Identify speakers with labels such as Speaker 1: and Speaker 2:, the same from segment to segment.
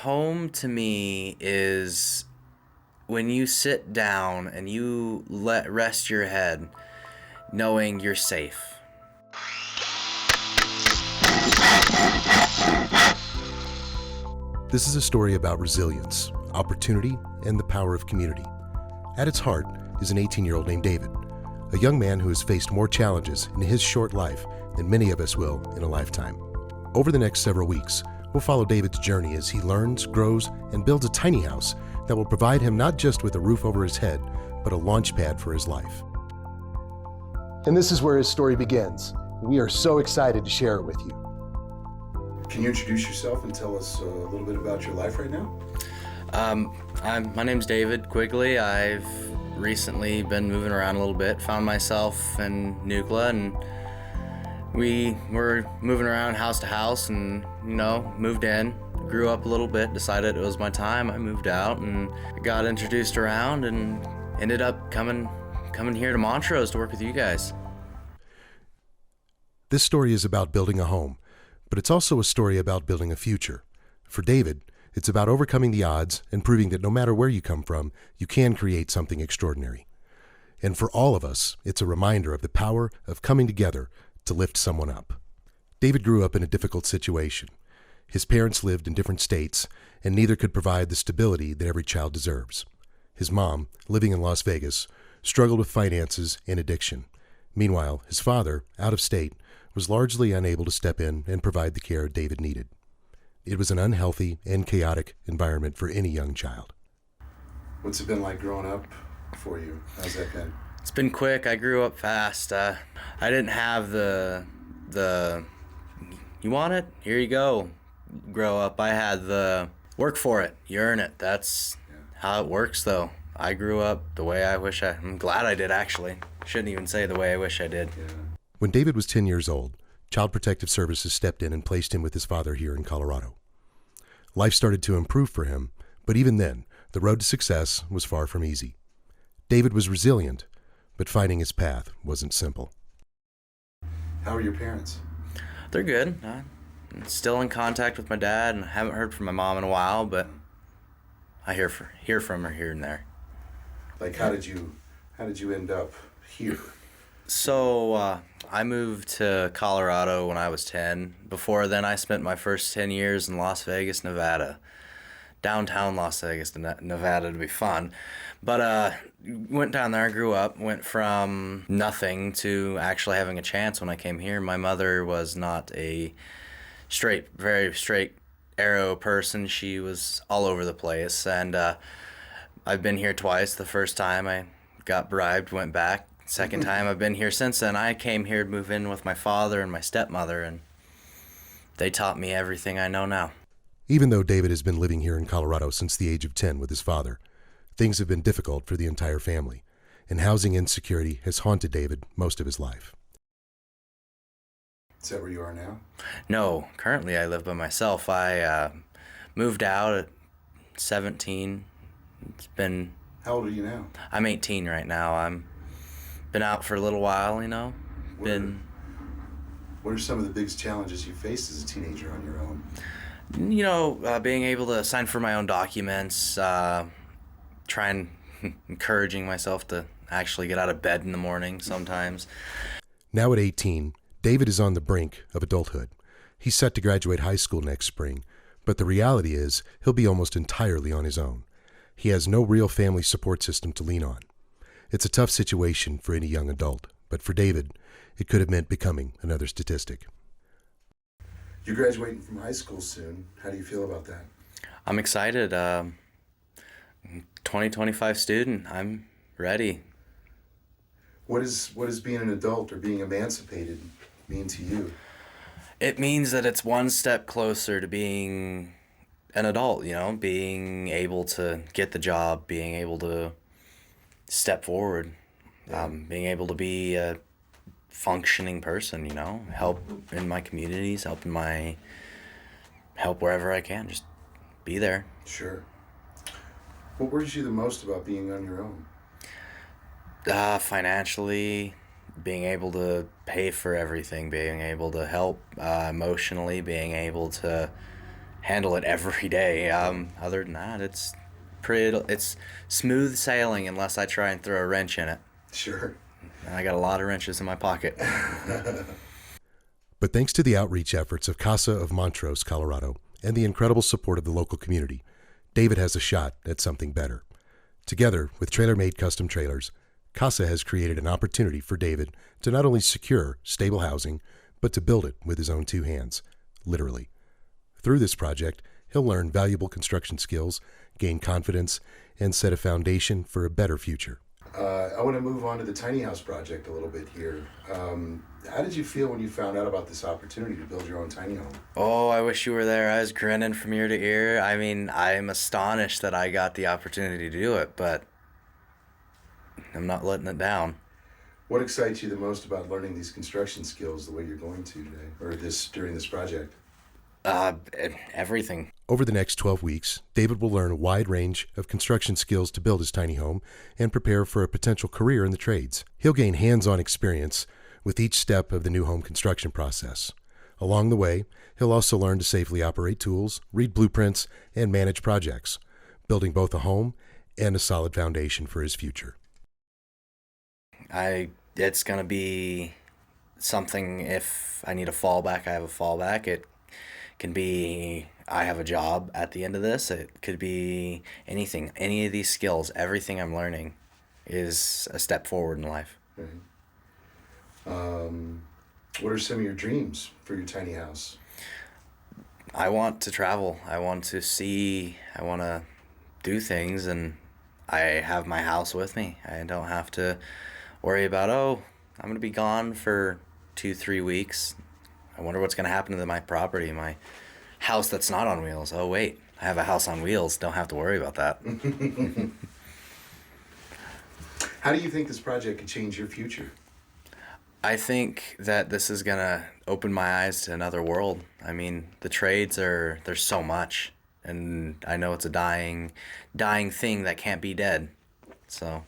Speaker 1: Home to me is when you sit down and you let rest your head knowing you're safe.
Speaker 2: This is a story about resilience, opportunity, and the power of community. At its heart is an 18-year-old named David, a young man who has faced more challenges in his short life than many of us will in a lifetime. Over the next several weeks, we'll follow David's journey as he learns, grows, and builds a tiny house that will provide him not just with a roof over his head, but a launch pad for his life. And this is where his story begins. We are so excited to share it with you.
Speaker 3: Can you introduce yourself and tell us a little bit about your life right now?
Speaker 1: My name's David Quigley. I've recently been moving around a little bit, found myself in Nucla, and we were moving around house to house and, moved in, grew up a little bit, decided it was my time. I moved out and got introduced around and ended up coming here to Montrose to work with you guys.
Speaker 2: This story is about building a home, but it's also a story about building a future. For David, it's about overcoming the odds and proving that no matter where you come from, you can create something extraordinary. And for all of us, it's a reminder of the power of coming together to lift someone up. David grew up in a difficult situation. His parents lived in different states, and neither could provide the stability that every child deserves. His mom, living in Las Vegas, struggled with finances and addiction. Meanwhile, his father, out of state, was largely unable to step in and provide the care David needed. It was an unhealthy and chaotic environment for any young child.
Speaker 3: What's it been like growing up for you? How's that been?
Speaker 1: It's been quick. I grew up fast. I didn't have the you want it? Here you go. Grow up. I had the work for it. You earn it. That's how it works, though. I grew up the way I'm glad I did, actually. Shouldn't even say the way I wish I did.
Speaker 3: Yeah.
Speaker 2: When David was 10 years old, Child Protective Services stepped in and placed him with his father here in Colorado. Life started to improve for him, but even then, the road to success was far from easy. David was resilient, but finding his path wasn't simple.
Speaker 3: How are your parents?
Speaker 1: They're good. I'm still in contact with my dad, and I haven't heard from my mom in a while, but I hear from her here and there.
Speaker 3: Like, how did you end up here?
Speaker 1: So, I moved to Colorado when I was 10. Before then, I spent my first 10 years in Las Vegas, Nevada. Downtown Las Vegas, Nevada, to be fun. But went down there, grew up, went from nothing to actually having a chance when I came here. My mother was not a very straight arrow person. She was all over the place. And I've been here twice. The first time I got bribed, went back. Second time I've been here since then. I came here to move in with my father and my stepmother, and they taught me everything I know now.
Speaker 2: Even though David has been living here in Colorado since the age of 10 with his father, things have been difficult for the entire family, and housing insecurity has haunted David most of his life.
Speaker 3: Is that where you are now?
Speaker 1: No, currently I live by myself. I moved out at 17.
Speaker 3: How old are you now?
Speaker 1: I'm 18 right now. I'm been out for a little while,
Speaker 3: What are some of the biggest challenges you faced as a teenager on your own?
Speaker 1: Being able to sign for my own documents, encouraging myself to actually get out of bed in the morning sometimes.
Speaker 2: Now at 18, David is on the brink of adulthood. He's set to graduate high school next spring, but the reality is he'll be almost entirely on his own. He has no real family support system to lean on. It's a tough situation for any young adult, but for David, it could have meant becoming another statistic.
Speaker 3: You're graduating from high school soon. How do you feel about that?
Speaker 1: I'm excited. 2025 student. I'm ready.
Speaker 3: What does being an adult or being emancipated mean to you?
Speaker 1: It means that it's one step closer to being an adult, being able to get the job, being able to step forward, being able to be a functioning person, help in my communities, help wherever I can, just be there.
Speaker 3: Sure. What worries you the most about being on your own?
Speaker 1: Financially, being able to pay for everything, being able to help emotionally, being able to handle it every day. Other than that, it's smooth sailing unless I try and throw a wrench in it.
Speaker 3: Sure.
Speaker 1: And I got a lot of wrenches in my pocket.
Speaker 2: But thanks to the outreach efforts of Casa of Montrose, Colorado, and the incredible support of the local community, David has a shot at something better. Together with Trailer-Made Custom Trailers, Casa has created an opportunity for David to not only secure stable housing, but to build it with his own two hands, literally. Through this project, he'll learn valuable construction skills, gain confidence, and set a foundation for a better future.
Speaker 3: I want to move on to the tiny house project a little bit here. How did you feel when you found out about this opportunity to build your own tiny home?
Speaker 1: Oh, I wish you were there. I was grinning from ear to ear. I mean, I'm astonished that I got the opportunity to do it, but I'm not letting it down.
Speaker 3: What excites you the most about learning these construction skills the way you're going to today, or during this project?
Speaker 1: Everything.
Speaker 2: Over the next 12 weeks, David will learn a wide range of construction skills to build his tiny home and prepare for a potential career in the trades. He'll gain hands-on experience with each step of the new home construction process. Along the way, he'll also learn to safely operate tools, read blueprints, and manage projects, building both a home and a solid foundation for his future.
Speaker 1: It's going to be something. If I need a fallback, I have a fallback. It can be I have a job at the end of this. It could be anything. Any of these skills, everything I'm learning is a step forward in life.
Speaker 3: Mm-hmm. What are some of your dreams for your tiny house?
Speaker 1: I want to travel. I want to see. I want to do things, and I have my house with me. I don't have to worry about, I'm going to be gone for 2-3 weeks. I wonder what's going to happen to my property, my house that's not on wheels. Oh, wait, I have a house on wheels. Don't have to worry about that.
Speaker 3: How do you think this project could change your future?
Speaker 1: I think that this is going to open my eyes to another world. I mean, the trades there's so much. And I know it's a dying thing that can't be dead. So.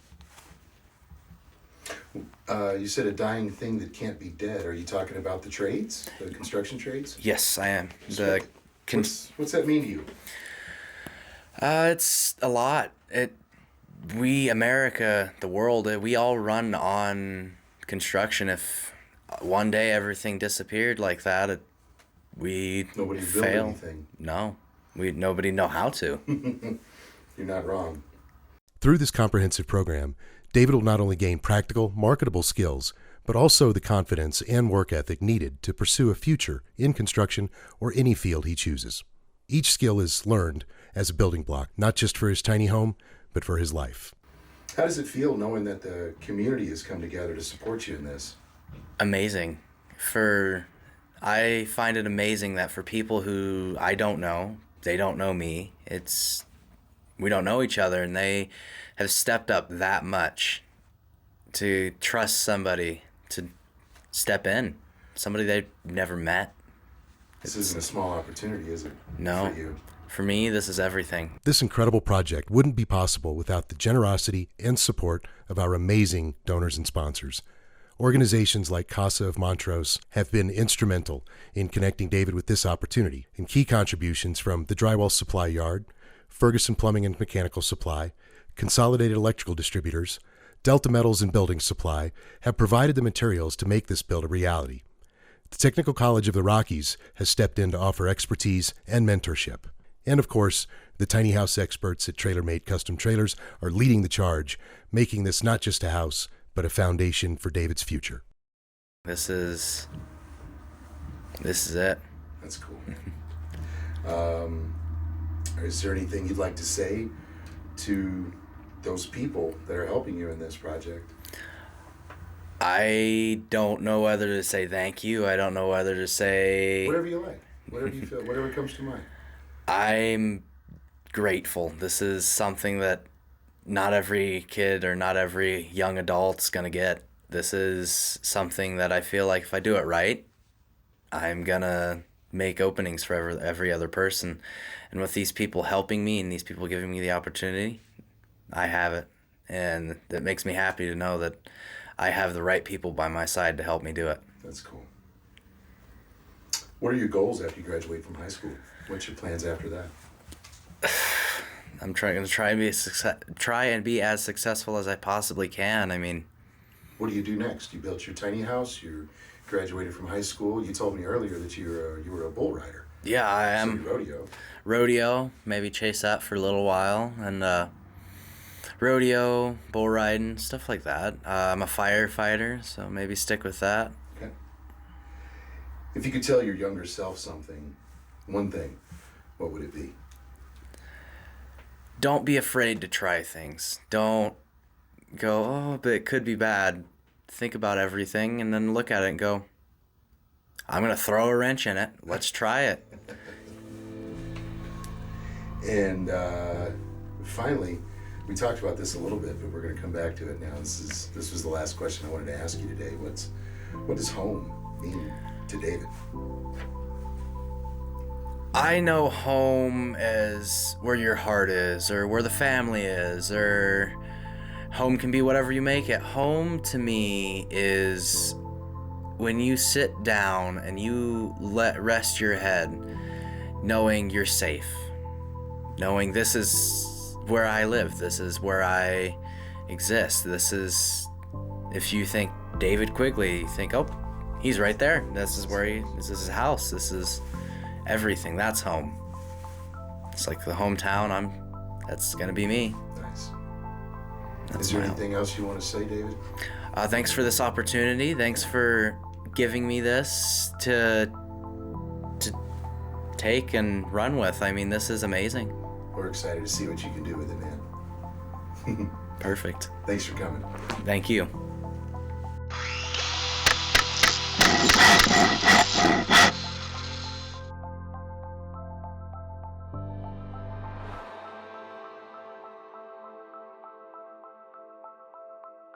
Speaker 3: You said a dying thing that can't be dead. Are you talking about the trades, the construction trades?
Speaker 1: Yes, I am.
Speaker 3: What's that mean to you?
Speaker 1: It's a lot. America, the world, we all run on construction. If one day everything disappeared like that, we'd
Speaker 3: Nobody
Speaker 1: fail.
Speaker 3: build anything.
Speaker 1: No, nobody know how to.
Speaker 3: You're not wrong.
Speaker 2: Through this comprehensive program, David will not only gain practical, marketable skills, but also the confidence and work ethic needed to pursue a future in construction or any field he chooses. Each skill is learned as a building block, not just for his tiny home, but for his life.
Speaker 3: How does it feel knowing that the community has come together to support you in this?
Speaker 1: Amazing. I find it amazing that for people who I don't know, they don't know me, we don't know each other, and they have stepped up that much to trust somebody to step in, somebody they've never met.
Speaker 3: This isn't a small opportunity, is it?
Speaker 1: No.
Speaker 3: For you?
Speaker 1: For me, this is everything.
Speaker 2: This incredible project wouldn't be possible without the generosity and support of our amazing donors and sponsors. Organizations like Casa of Montrose have been instrumental in connecting David with this opportunity, and key contributions from the Drywall Supply Yard, Ferguson Plumbing and Mechanical Supply, Consolidated Electrical Distributors, Delta Metals and Building Supply have provided the materials to make this build a reality. The Technical College of the Rockies has stepped in to offer expertise and mentorship. And of course, the tiny house experts at Trailer-Made Custom Trailers are leading the charge, making this not just a house, but a foundation for David's future.
Speaker 1: This is it.
Speaker 3: That's cool. Is there anything you'd like to say to those people that are helping you in this project?
Speaker 1: I don't know whether to say thank you. I don't know whether to say...
Speaker 3: Whatever you like. Whatever you feel. Whatever comes to mind.
Speaker 1: I'm grateful. This is something that not every kid or not every young adult's going to get. This is something that I feel like if I do it right, I'm going to make openings for every other person. And with these people helping me and these people giving me the opportunity, I have it. And it makes me happy to know that I have the right people by my side to help me do it.
Speaker 3: That's cool. What are your goals after you graduate from high school? What's your plans after that?
Speaker 1: I'm trying to try and be as successful as I possibly can. I mean,
Speaker 3: What do you do next? You built your tiny house. You graduated from high school. You told me earlier that you were a bull rider.
Speaker 1: yeah, I
Speaker 3: So
Speaker 1: am.
Speaker 3: you rodeo.
Speaker 1: Rodeo, maybe chase that for a little while, and rodeo, bull riding, stuff like that. I'm a firefighter, so maybe stick with that.
Speaker 3: Okay. If you could tell your younger self something, one thing, what would it be?
Speaker 1: Don't be afraid to try things. Don't go, oh, but it could be bad. Think about everything and then look at it and go, I'm going to throw a wrench in it. Let's try it.
Speaker 3: And finally, we talked about this a little bit, but we're going to come back to it now. This was the last question I wanted to ask you today. What does home mean to David?
Speaker 1: I know home is where your heart is, or where the family is, or home can be whatever you make it. Home to me is when you sit down and you rest your head, knowing you're safe, knowing this is where I live, this is where I exist. This is, if you think David Quigley, you think, oh, he's right there. This is his house. This is everything. That's home. It's like the hometown. That's gonna be me.
Speaker 3: Nice.
Speaker 1: That's
Speaker 3: Is there
Speaker 1: my home.
Speaker 3: anything else you want to say, David?
Speaker 1: Thanks for this opportunity. Thanks for giving me this to take and run with. I mean, this is amazing.
Speaker 3: We're excited to see what you can do with it, man.
Speaker 1: Perfect.
Speaker 3: Thanks for coming.
Speaker 1: Thank you.